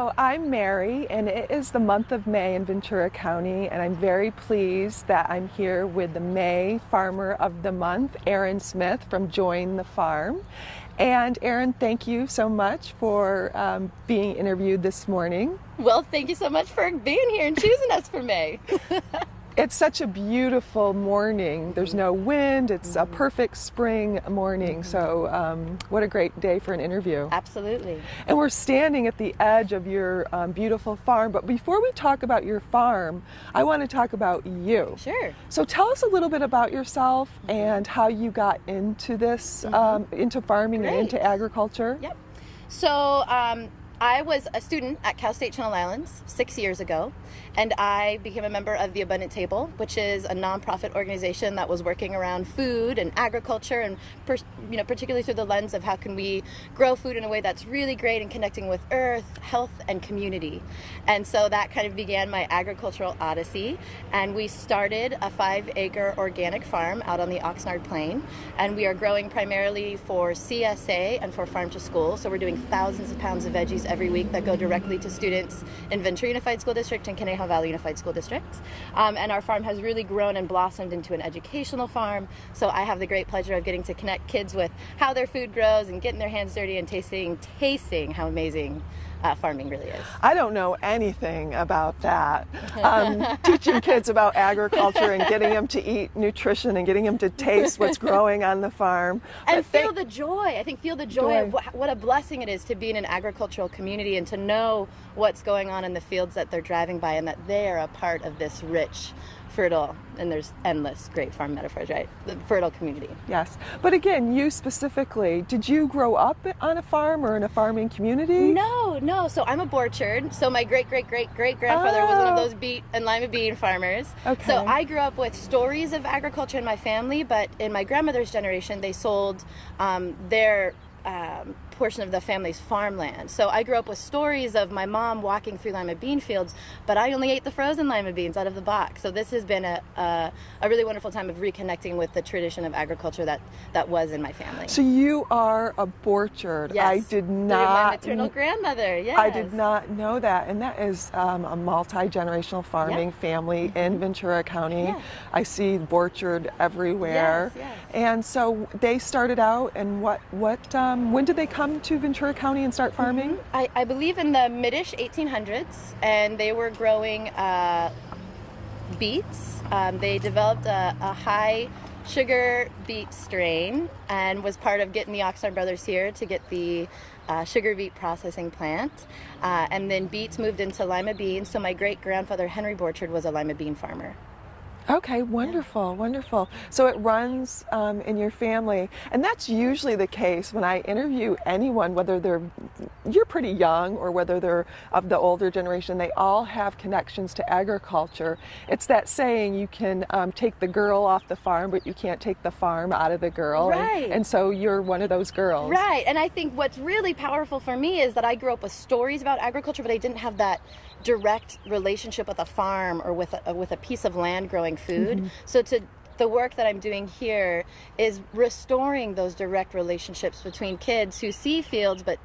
So I'm Mary, and it is the month of May in Ventura County, and I'm very pleased that I'm here with the May Farmer of the Month, Erynn Smith from Join the Farm. And Erynn, thank you so much for being interviewed this morning. Well, thank you so much for being here and choosing us for May. It's such a beautiful morning. There's no wind. It's a perfect spring morning. So what a great day for an interview. Absolutely. And we're standing at the edge of your beautiful farm. But before we talk about your farm, I want to talk about you. Sure. So tell us a little bit about yourself and how you got into this, into farming and into agriculture. Yep. So I was a student at Cal State Channel Islands 6 years ago, and I became a member of the Abundant Table, which is a nonprofit organization that was working around food and agriculture, and particularly through the lens of how can we grow food in a way that's really great in connecting with earth, health, and community. And so that kind of began my agricultural odyssey, and we started a 5-acre organic farm out on the Oxnard Plain, and we are growing primarily for CSA and for farm to school. So we're doing thousands of pounds of veggies every week that go directly to students in Ventura Unified School District and Conejo Valley Unified School District. And our farm has really grown and blossomed into an educational farm. So I have the great pleasure of getting to connect kids with how their food grows and getting their hands dirty and tasting how amazing farming really is. I don't know anything about that. Teaching kids about agriculture and getting them to eat nutrition and getting them to taste what's growing on the farm. And feel the joy. I think feel the joy of what a blessing it is to be in an agricultural community and to know what's going on in the fields that they're driving by and that they are a part of this rich, fertile, and there's endless great farm metaphors, right? The fertile community. Yes. But again, you specifically, did you grow up on a farm or in a farming community? No. So I'm a Borchard. So my great-great-great-great-grandfather was one of those beet and lima bean farmers. Okay. So I grew up with stories of agriculture in my family, but in my grandmother's generation, they sold their portion of the family's farmland. So I grew up with stories of my mom walking through lima bean fields, but I only ate the frozen lima beans out of the box. So this has been a really wonderful time of reconnecting with the tradition of agriculture that was in my family. So you are a Borchard. Yes. I did not. Through my maternal grandmother, yes. I did not know that. And that is a multi-generational farming family in Ventura County. Yeah. I see Borchard everywhere. Yes. And so they started out, and when did they come to Ventura County and start farming? I believe in the mid-ish 1800s, and they were growing beets. They developed a high sugar beet strain and was part of getting the Oxnard brothers here to get the sugar beet processing plant. And then beets moved into lima beans, so my great-grandfather Henry Borchard was a lima bean farmer. Okay, wonderful, wonderful. So it runs in your family, and that's usually the case when I interview anyone, whether you're pretty young or whether they're of the older generation, they all have connections to agriculture. It's that saying, you can take the girl off the farm, but you can't take the farm out of the girl. Right. And so you're one of those girls. Right, and I think what's really powerful for me is that I grew up with stories about agriculture, but I didn't have that direct relationship with a farm or with a piece of land growing food. So the work that I'm doing here is restoring those direct relationships between kids who see fields but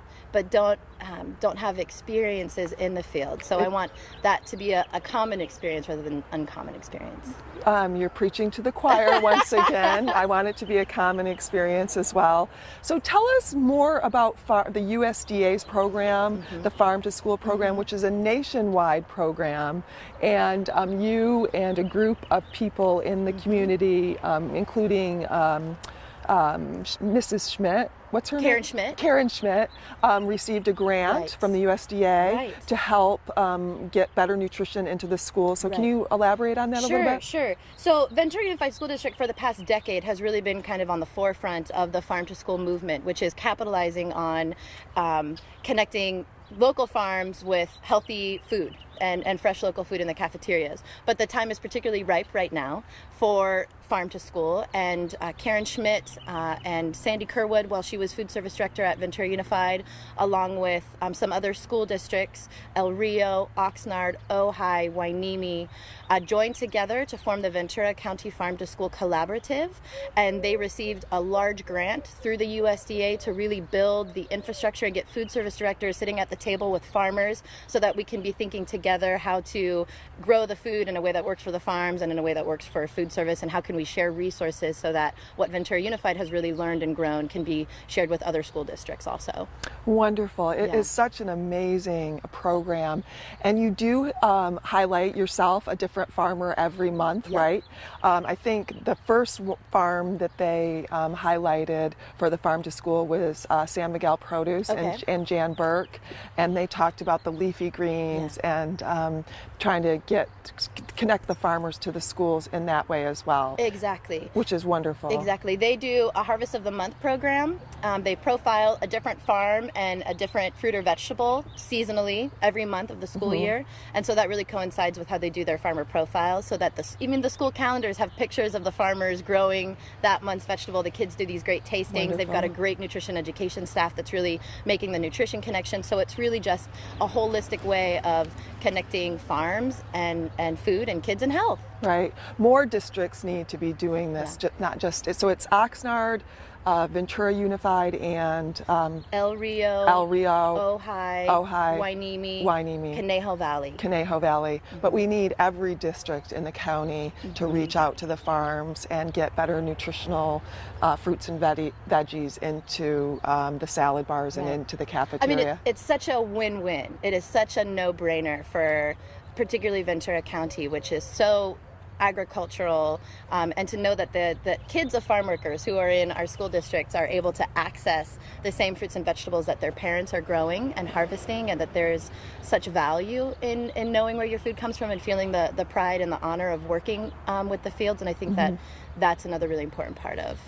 don't have experiences in the field. So I want that to be a common experience rather than uncommon experience. You're preaching to the choir once again. I want it to be a common experience as well. So tell us more about the USDA's program, the Farm to School program, which is a nationwide program. And you and a group of people in the community, including Mrs. Schmidt, what's her Karen name? Schmidt. Karen Schmidt received a grant from the USDA to help get better nutrition into the school. So can you elaborate on that a little bit? Sure. So Ventura Unified School District for the past decade has really been kind of on the forefront of the farm to school movement, which is capitalizing on connecting local farms with healthy food and fresh local food in the cafeterias. But the time is particularly ripe right now for farm to school, and Karen Schmidt and Sandy Kerwood, while she was food service director at Ventura Unified, along with some other school districts, El Rio, Oxnard, Ojai, Hueneme, joined together to form the Ventura County Farm to School Collaborative, and they received a large grant through the USDA to really build the infrastructure and get food service directors sitting at the table with farmers so that we can be thinking together how to grow the food in a way that works for the farms and in a way that works for food service, and how can we share resources so that what Ventura Unified has really learned and grown can be shared with other school districts also. Wonderful. It is such an amazing program. And you do highlight yourself a different farmer every month, right? I think the first farm that they highlighted for the Farm to School was San Miguel Produce and Jan Burke. And they talked about the leafy greens and trying to connect the farmers to the schools in that way as well. Exactly. Which is wonderful. Exactly. They do a Harvest of the Month program. They profile a different farm and a different fruit or vegetable seasonally every month of the school year. And so that really coincides with how they do their farmer profiles, so that even the school calendars have pictures of the farmers growing that month's vegetable. The kids do these great tastings. Wonderful. They've got a great nutrition education staff that's really making the nutrition connection. So it's really just a holistic way of connecting farms and food and kids and health. Right. More districts need to be doing this, not just, so it's Oxnard, Ventura Unified, and El Rio, Ojai, Hueneme, Conejo Valley. But we need every district in the county to reach out to the farms and get better nutritional fruits and veggies into the salad bars and into the cafeteria. I mean, it's such a win-win. It is such a no-brainer for particularly Ventura County, which is so agricultural, and to know that the kids of farm workers who are in our school districts are able to access the same fruits and vegetables that their parents are growing and harvesting, and that there's such value in knowing where your food comes from and feeling the pride and the honor of working with the fields. And I think that's another really important part of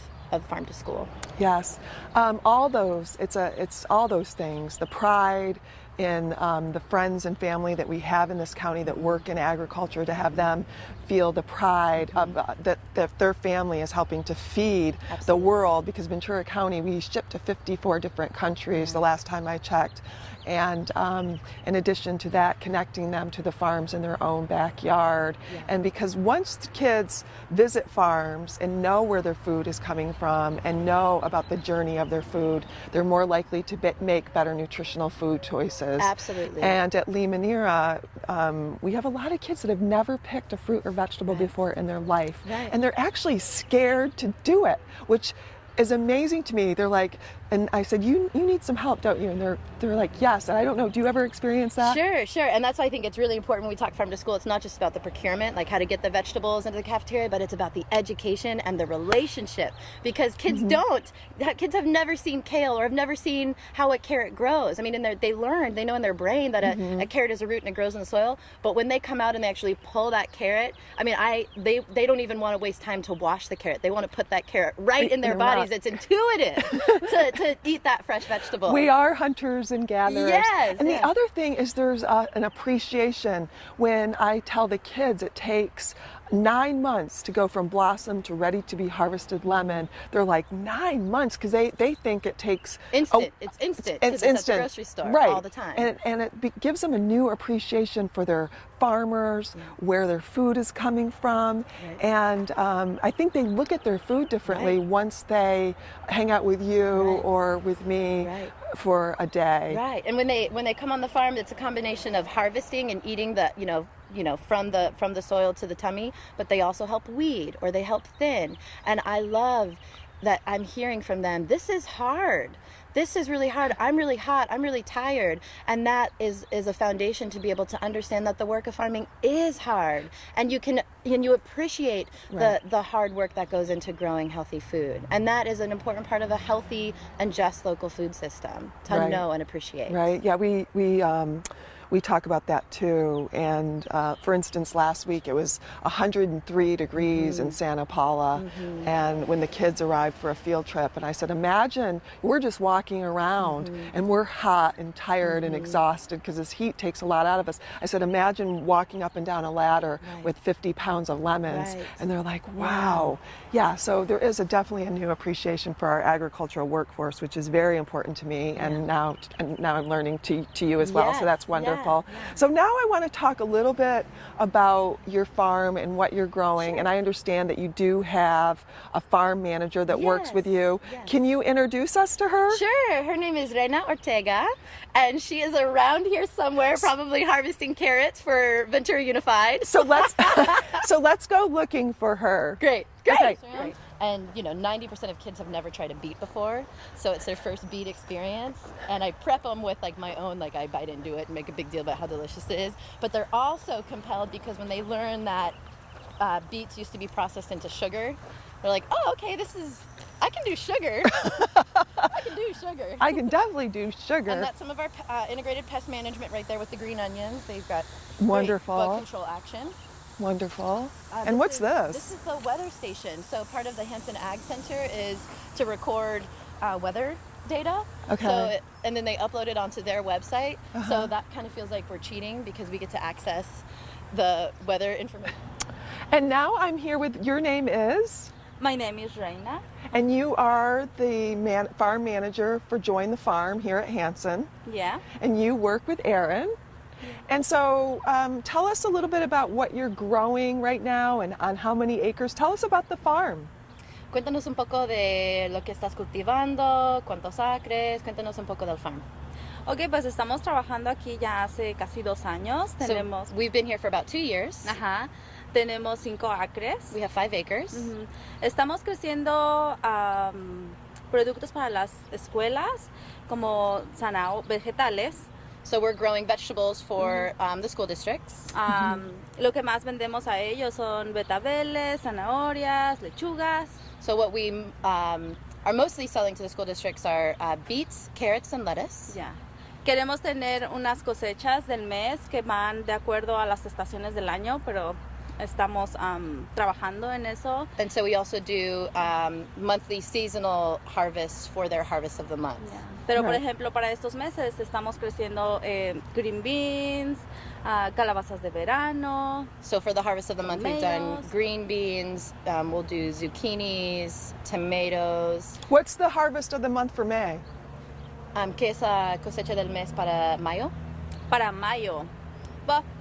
Farm to School. Yes, all those, it's all those things, the pride in the friends and family that we have in this county that work in agriculture, to have them feel the pride of that their family is helping to feed the world, because Ventura County, we ship to 54 different countries the last time I checked. And in addition to that, connecting them to the farms in their own backyard. And because once the kids visit farms and know where their food is coming from and know about the journey of their food, they're more likely to make better nutritional food choices. Absolutely. And at Lee Manera, we have a lot of kids that have never picked a fruit or vegetable before in their life. And they're actually scared to do it, which is amazing to me. They're like, and I said, you need some help, don't you? And they're like, yes. And I don't know, do you ever experience that? Sure. And that's why I think it's really important when we talk Farm to School. It's not just about the procurement, like how to get the vegetables into the cafeteria, but it's about the education and the relationship. Because kids kids have never seen kale or have never seen how a carrot grows. I mean, they know in their brain that a carrot is a root and it grows in the soil. But when they come out and they actually pull that carrot, I mean, they don't even want to waste time to wash the carrot. They want to put that carrot right in their bodies. It's intuitive to eat that fresh vegetable. We are hunters and gatherers. Yes. And the other thing is there's an appreciation when I tell the kids it takes 9 months to go from blossom to ready to be harvested lemon. They're like, 9 months, because they think it takes instant. It's instant. It's instant at the grocery store all the time. And it gives them a new appreciation for their farmers, where their food is coming from, and I think they look at their food differently once they hang out with you or with me for a day. Right. And when they come on the farm, it's a combination of harvesting and eating the from the soil to the tummy, but they also help weed or they help thin. And I love that I'm hearing from them, this is hard. This is really hard. I'm really hot. I'm really tired. And that is a foundation to be able to understand that the work of farming is hard. And you appreciate the hard work that goes into growing healthy food. And that is an important part of a healthy and just local food system, to know and appreciate. Right. Yeah, we talk about that too. And for instance, last week it was 103 degrees in Santa Paula, and when the kids arrived for a field trip, and I said, imagine we're just walking around and we're hot and tired and exhausted because this heat takes a lot out of us. I said, imagine walking up and down a ladder with 50 pounds of lemons. And they're like, wow. Yeah, so there is definitely a new appreciation for our agricultural workforce, which is very important to me, and now I'm learning to you as well. So that's wonderful. So now I want to talk a little bit about your farm and what you're growing. And I understand that you do have a farm manager that works with you. Can you introduce us to her? Sure. Her name is Erynn Ortega, and she is around here somewhere, probably harvesting carrots for Ventura Unified. So let's go looking for her. Great. Okay. Great. And 90% of kids have never tried a beet before, so it's their first beet experience. And I prep them with my own, I bite into it and make a big deal about how delicious it is. But they're also compelled because when they learn that beets used to be processed into sugar, they're like, oh, okay, I can do sugar. I can definitely do sugar. And that's some of our integrated pest management right there with the green onions. They've got wonderful great bug control action. Wonderful. And what's this? This is the weather station. So part of the Hanson Ag Center is to record weather data. Okay. So and then they upload it onto their website. So that kind of feels like we're cheating because we get to access the weather information. And now I'm here with, your name is? My name is Reina. And you are the farm manager for Join the Farm here at Hanson. Yeah. And you work with Erynn. And so tell us a little bit about what you're growing right now and on how many acres. Tell us about the farm. Cuéntanos un poco de lo que estás cultivando, cuántos acres, cuéntanos un poco del farm. Ok, pues estamos trabajando aquí ya hace casi 2 años. Tenemos, So we've been here for about 2 years. ajá, tenemos 5 acres. We have 5 acres. Estamos creciendo productos para las escuelas como vegetales. So we're growing vegetables for the school districts. Lo que más vendemos a ellos son betabeles, zanahorias, lechugas. So what we are mostly selling to the school districts are beets, carrots, and lettuce. Ya. Queremos tener unas cosechas del mes que van de acuerdo a las estaciones del año, pero estamos trabajando en eso. And so we also do monthly seasonal harvests for their harvest of the month. Yeah. Pero por ejemplo para estos meses estamos creciendo green beans, calabazas de verano. So for the harvest of the month we've done Tomatoes. green beans, we'll do zucchinis, tomatoes. What's the harvest of the month for May? ¿Qué es la cosecha del mes para mayo? Para mayo,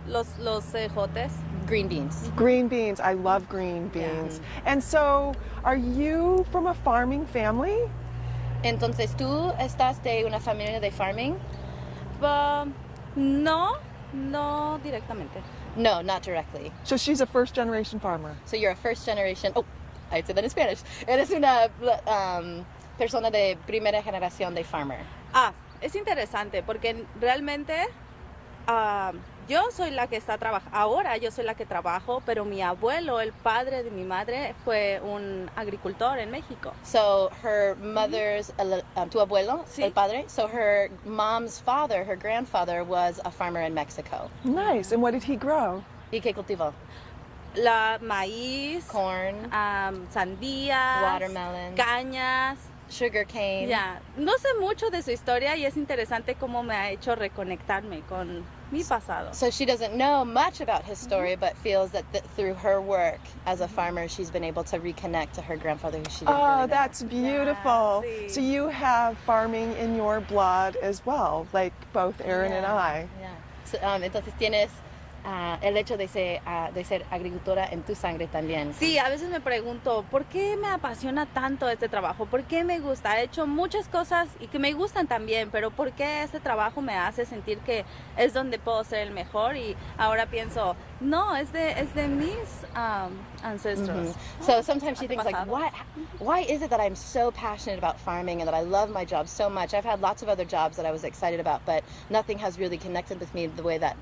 los ejotes. Green beans. Green beans. I love green beans. And so are you from a farming family? Entonces, ¿tú estás de una familia de farming? No directamente. No, not directly. So she's a first generation farmer. So you're a first generation. Oh, I said that in Spanish. Eres una persona de primera generación de farmer. Es interesante porque realmente yo soy la que está trabajando. Ahora yo soy la que trabajo, pero mi abuelo, el padre de mi madre, fue un agricultor en México. So her mother's, tu abuelo, Sí. el padre. So her mom's father, her grandfather, was a farmer in Mexico. Nice. And what did he grow? ¿Y qué cultivó? Maíz, Corn, sandías, watermelon, cañas. sugar cane. Ya, no sé mucho de su historia y es interesante cómo me ha hecho reconectarme con mi pasado. So she doesn't know much about his story, but feels that through her work as a farmer, she's been able to reconnect to her grandfather who she didn't really know. That's beautiful. Yeah, sí. So you have farming in your blood as well, like both Erynn and I. Yeah. So, entonces tienes el hecho de ser agricultora en tu sangre también. Sí, a veces me pregunto, ¿por qué me apasiona tanto este trabajo? ¿Por qué me gusta? He hecho muchas cosas y que me gustan también, pero ¿por qué este trabajo me hace sentir que es donde puedo ser el mejor? Y ahora pienso, no, es de mis ancestros. So sometimes she thinks like, Antepasado. why is it that I'm so passionate about farming and that I love my job so much? I've had lots of other jobs that I was excited about, but nothing has really connected with me the way that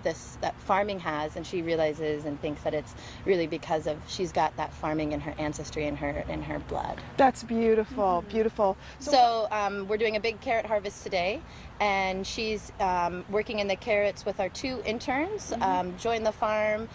farming has, and she realizes and thinks that it's really because of she's got that farming in her ancestry and her blood. That's beautiful, beautiful. So we're doing a big carrot harvest today, and she's working in the carrots with our 2 interns. Join the Farm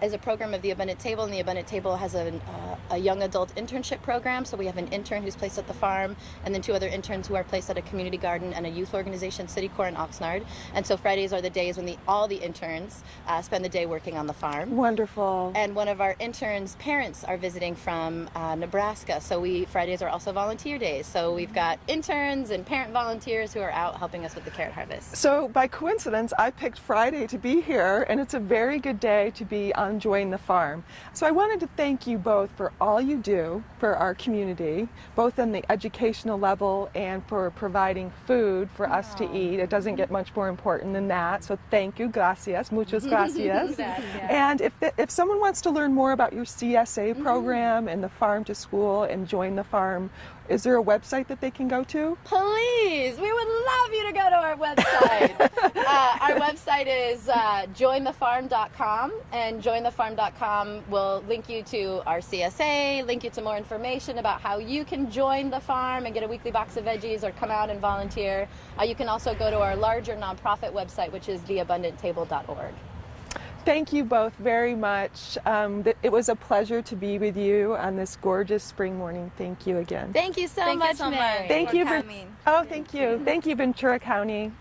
is a program of the Abundant Table, and the Abundant Table has a young adult internship program. So we have an intern who's placed at the farm, and then 2 other interns who are placed at a community garden and a youth organization, City Corps in Oxnard. And so Fridays are the days when all the interns spend the day working on the farm. Wonderful. And one of our interns' parents are visiting from Nebraska, so Fridays are also volunteer days. So we've got interns and parent volunteers who are out helping us with the carrot harvest. So by coincidence, I picked Friday to be here, and it's a very good day to be on Join the Farm. So I wanted to thank you both for all you do for our community, both on the educational level and for providing food for us to eat. It doesn't get much more important than that. So thank you, gracias, muchas gracias. And if someone wants to learn more about your CSA program and the Farm to School and Join the Farm, is there a website that they can go to? Please, we would love you to go to our website. Our website is jointhefarm.com, and jointhefarm.com will link you to our CSA, link you to more information about how you can join the farm and get a weekly box of veggies or come out and volunteer. You can also go to our larger nonprofit website, which is theabundanttable.org. Thank you both very much. It was a pleasure to be with you on this gorgeous spring morning. Thank you again. Thank you so much, Mary. Thank you for coming. Oh, thank you. Thank you, Ventura County.